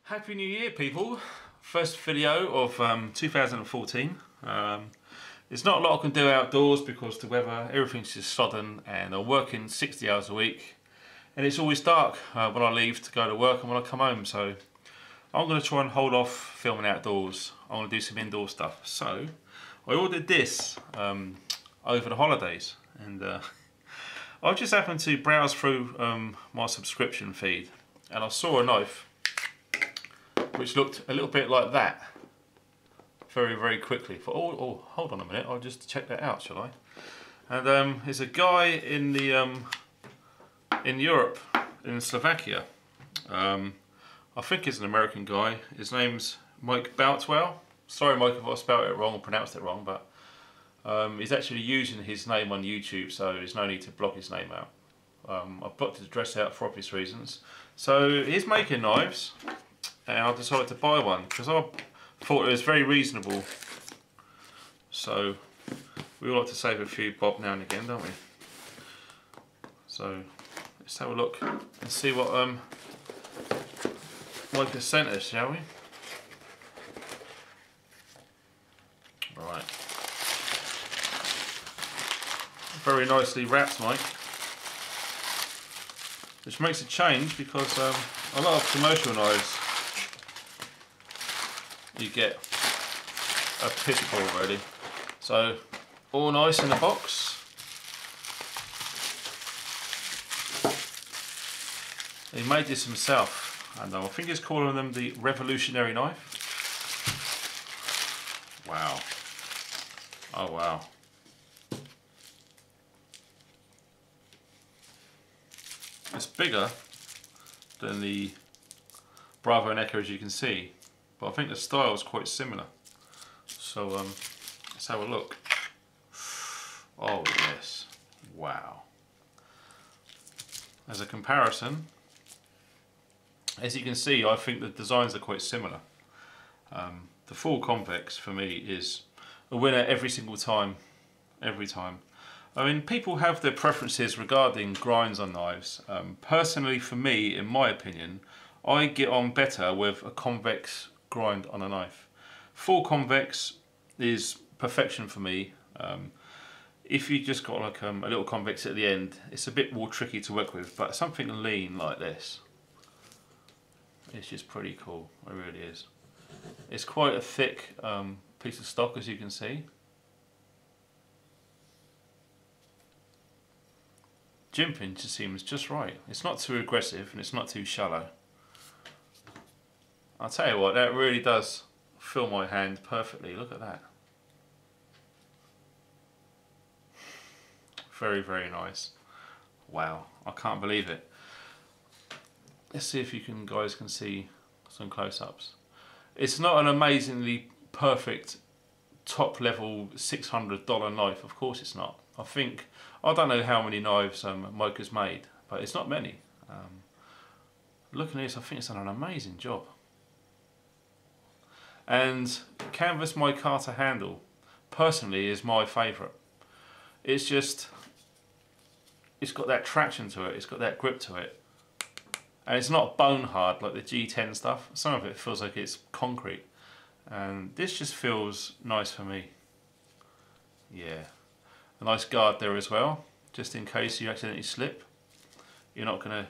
Happy New Year, people. First video of 2014. There's not a lot I can do outdoors because the weather, everything's just sodden, and I'm working 60 hours a week and it's always dark when I leave to go to work and when I come home, so I'm going to try and hold off filming outdoors. I want to do some indoor stuff. So I ordered this over the holidays, and I just happened to browse through my subscription feed and I saw a knife which looked a little bit like that very quickly. Oh, hold on a minute, I'll just check that out, shall I? And there's a guy in the in Europe, in Slovakia. I think he's an American guy. His name's Mike Boutwell. Sorry Mike if I spelled it wrong or pronounced it wrong, but he's actually using his name on YouTube, so there's no need to block his name out. I've blocked his address out for obvious reasons. So he's making knives, and I decided to buy one because I thought it was very reasonable. So we all like to save a few bob now and again, don't we? So let's have a look and see what Mike has sent us, shall we? Right. Very nicely wrapped, Mike. Which makes a change because a lot of commercial knives you get a piss poor already. So all nice in the box. He made this himself, and I think he's calling them the Revolutionary knife. Wow. Oh wow. It's bigger than the Bravo and Echo, as you can see, but I think the style is quite similar. So let's have a look. Oh yes, wow. As a comparison, as you can see, I think the designs are quite similar. The full convex for me is a winner every single time, every time. I mean, people have their preferences regarding grinds on knives. Personally, for me, in my opinion, I get on better with a convex grind on a knife. Full convex is perfection for me. If you just got like a little convex at the end, it's a bit more tricky to work with, but something lean like this, it's just pretty cool. It really is. It's quite a thick piece of stock, as you can see. Jimping just seems just right. It's not too aggressive and it's not too shallow. I'll tell you what, that really does fill my hand perfectly. Look at that. Very nice. Wow, I can't believe it. Let's see if you guys can see some close-ups. It's not an amazingly perfect top level $600 knife, of course it's not. I don't know how many knives Mike has made, but it's not many. Looking at this, I think it's done an amazing job. And canvas micarta handle, personally, is my favourite. It's got that traction to it, it's got that grip to it. And it's not bone hard like the G10 stuff. Some of it feels like it's concrete. And this just feels nice for me. Yeah. A nice guard there as well, just in case you accidentally slip. You're not going to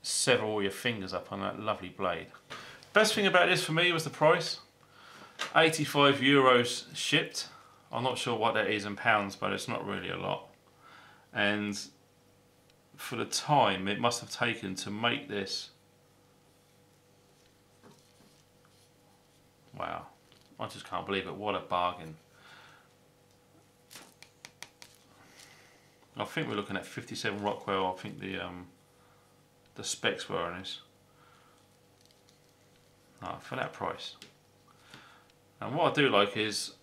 sever all your fingers up on that lovely blade. Best thing about this for me was the price. 85 euros shipped. I'm not sure what that is in pounds, but it's not really a lot. And for the time it must have taken to make this, wow, I just can't believe it. What a bargain. I think we're looking at 57 Rockwell. I think the specs were on this. For that price. And what I do like is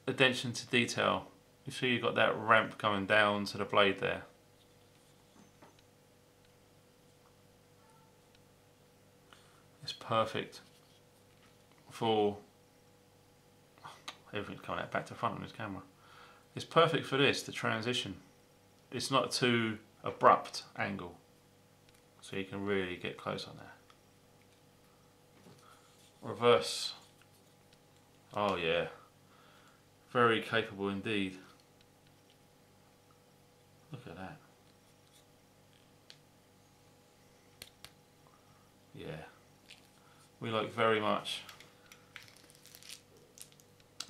attention to detail. You see you've got that ramp going down to the blade there. It's perfect for everything's coming out back to front on this camera. It's perfect for this, the transition. It's not too abrupt angle, so you can really get close on there. reverse. Oh yeah, very capable indeed. Look at that. Yeah, we like very much.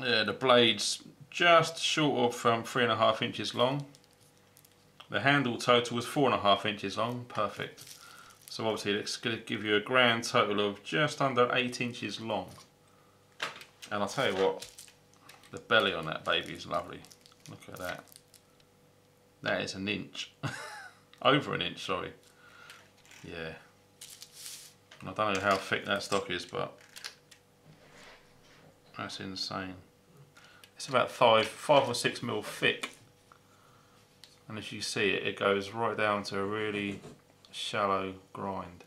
Yeah, the blade's just short of 3.5 inches long. The handle total was 4.5 inches long, perfect. So obviously it's going to give you a grand total of just under 8 inches long. And I'll tell you what, the belly on that baby is lovely. Look at that. That is an inch. Over an inch, sorry. Yeah. I don't know how thick that stock is, but that's insane. It's about 5 or 6 mil thick. And as you see it goes right down to a really shallow grind.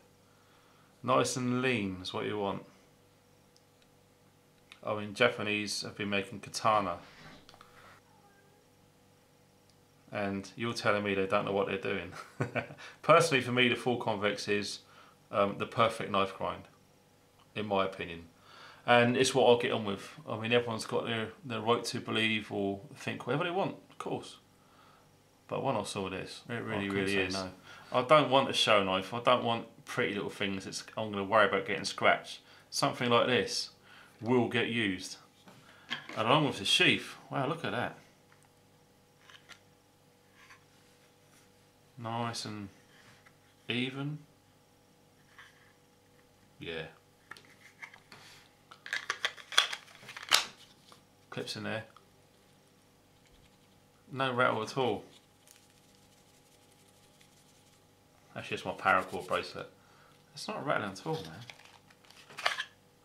Nice and lean is what you want. I mean, Japanese have been making katana, and you're telling me they don't know what they're doing. Personally, for me, the full convex is the perfect knife grind, in my opinion. And it's what I'll get on with. I mean, everyone's got their right to believe or think whatever they want, of course. But when I saw this, it really is. No. I don't want a show knife. I don't want pretty little things that I'm going to worry about getting scratched. Something like this will get used. And along with the sheath, wow, look at that. Nice and even. Yeah. Clips in there. No rattle at all. That's just my paracord bracelet. It's not rattling at all, man.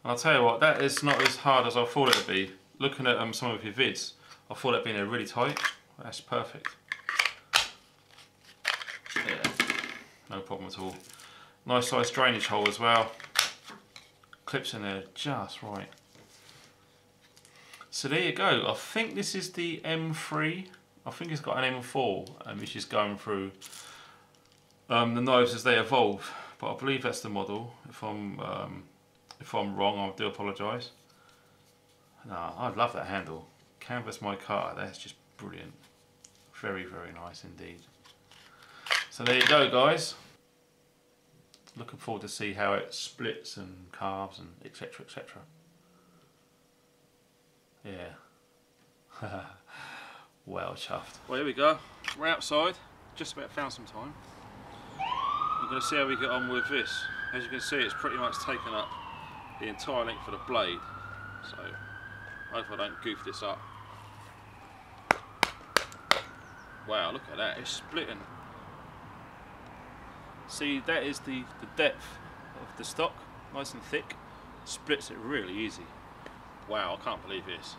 And I'll tell you what, that is not as hard as I thought it would be. Looking at some of your vids, I thought it'd been really tight. That's perfect. Yeah, no problem at all. Nice size drainage hole as well. Clips in there just right. So there you go. I think this is the M3. I think it's got an M4, which is going through the knives as they evolve. But I believe that's the model. If I'm wrong, I do apologise. No, I love that handle. Canvas micarta, that's just brilliant. Very, very nice indeed. So there you go, guys. Looking forward to see how it splits and carves and etc, etc. Yeah. Well chuffed. Well, here we go. We're outside. Just about found some time. We're going to see how we get on with this. As you can see, it's pretty much taken up the entire length of the blade. So, I hope I don't goof this up. Wow, look at that. It's splitting. See, that is the depth of the stock. Nice and thick. Splits it really easy. Wow, I can't believe this.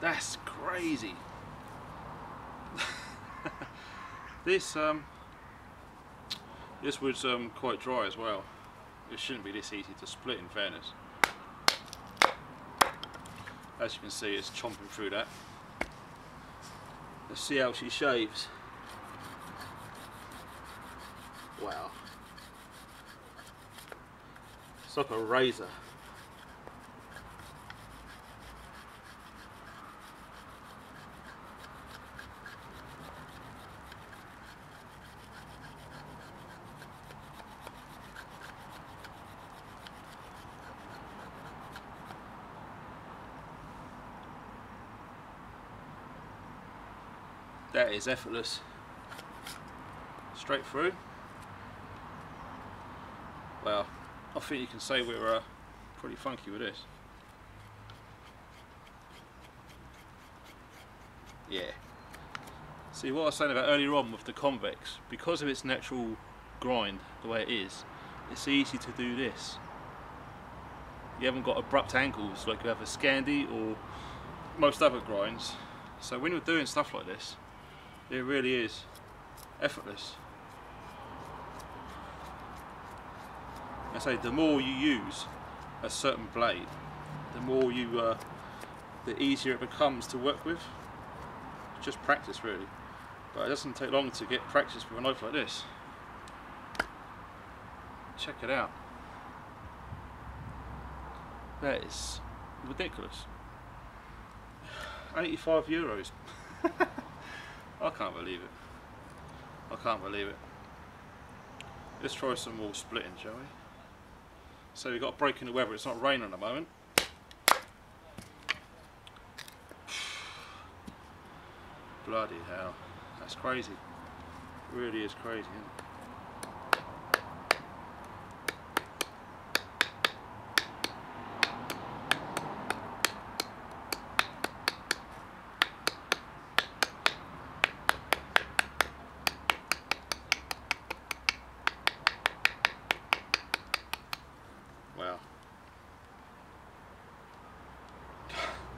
That's crazy. This wood's quite dry as well. It shouldn't be this easy to split, in fairness. As you can see, it's chomping through that. Let's see how she shaves. Wow. It's like a razor. That is effortless. Straight through. Well, I think you can say we're pretty funky with this. Yeah. See, what I was saying about earlier on with the convex, because of its natural grind, the way it is, it's easy to do this. You haven't got abrupt angles like you have a Scandi or most other grinds. So when you're doing stuff like this, it really is effortless. I say the more you use a certain blade, the more you, the easier it becomes to work with. It's just practice really, but it doesn't take long to get practice with a knife like this. Check it out. That is ridiculous. €85. I can't believe it. I can't believe it. Let's try some more splitting, shall we? So we've got a break in the weather. It's not raining at the moment. Bloody hell. That's crazy. It really is crazy, isn't it? Wow.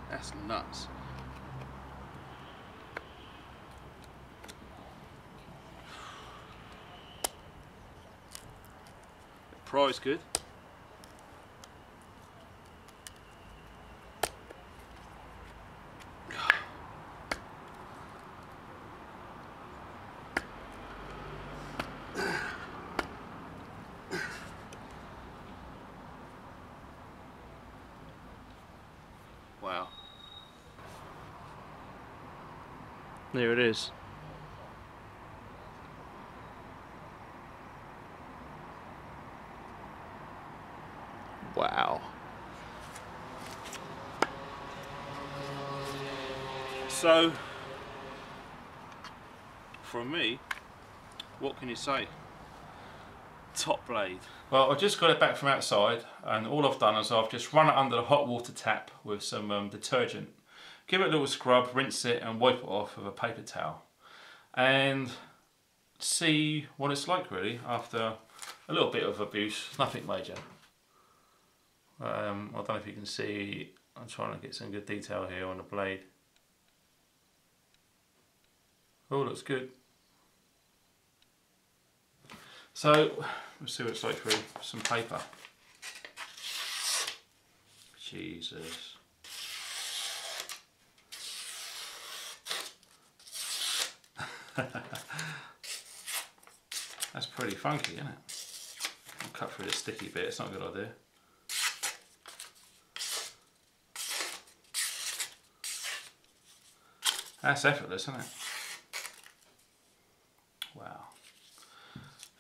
That's nuts. The pry's good. Wow. There it is. Wow. So, from me, what can you say? Top blade. Well, I've just got it back from outside, and all I've done is I've just run it under the hot water tap with some detergent. Give it a little scrub, rinse it and wipe it off with a paper towel. And see what it's like really after a little bit of abuse, nothing major. I don't know if you can see, I'm trying to get some good detail here on the blade. Oh, looks good. So, let's see what it's like through some paper. Jesus. That's pretty funky, isn't it? I'll cut through the sticky bit, it's not a good idea. That's effortless, isn't it? Wow.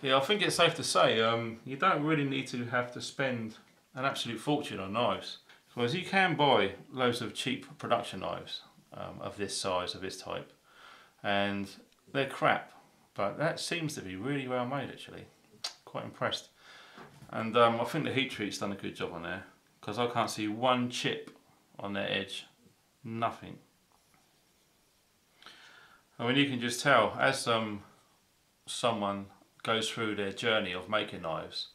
Yeah, I think it's safe to say you don't really need to have to spend an absolute fortune on knives. Because you can buy loads of cheap production knives of this size, of this type, and they're crap. But that seems to be really well made actually. Quite impressed. And I think the heat treat's done a good job on there, because I can't see one chip on their edge. Nothing. I mean, you can just tell as someone goes through their journey of making knives,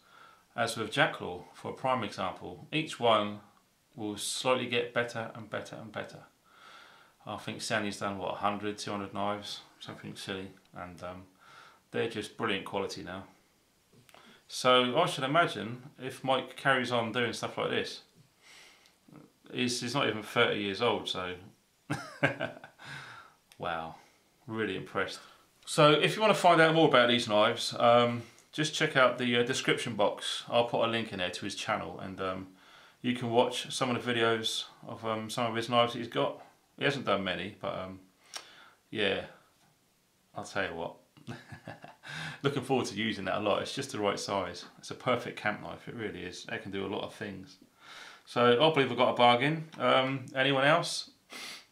as with Jacklaw for a prime example, each one will slowly get better and better and better. I think Sandy's done what, 100, 200 knives, something silly, and they're just brilliant quality now. So I should imagine if Mike carries on doing stuff like this, he's not even 30 years old, so wow, really impressed. So if you want to find out more about these knives, just check out the description box. I'll put a link in there to his channel, and you can watch some of the videos of some of his knives that he's got. He hasn't done many, but yeah, I'll tell you what. Looking forward to using that a lot. It's just the right size. It's a perfect camp knife, it really is. It can do a lot of things. So I believe I've got a bargain. Anyone else?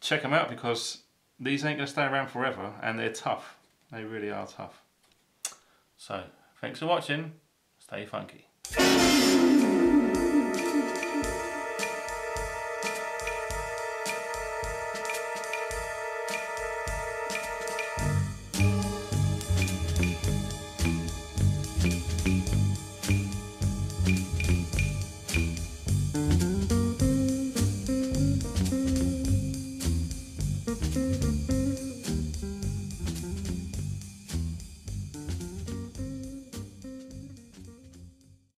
Check them out, because these ain't going to stay around forever, and they're tough. They really are tough. So, thanks for watching. Stay funky.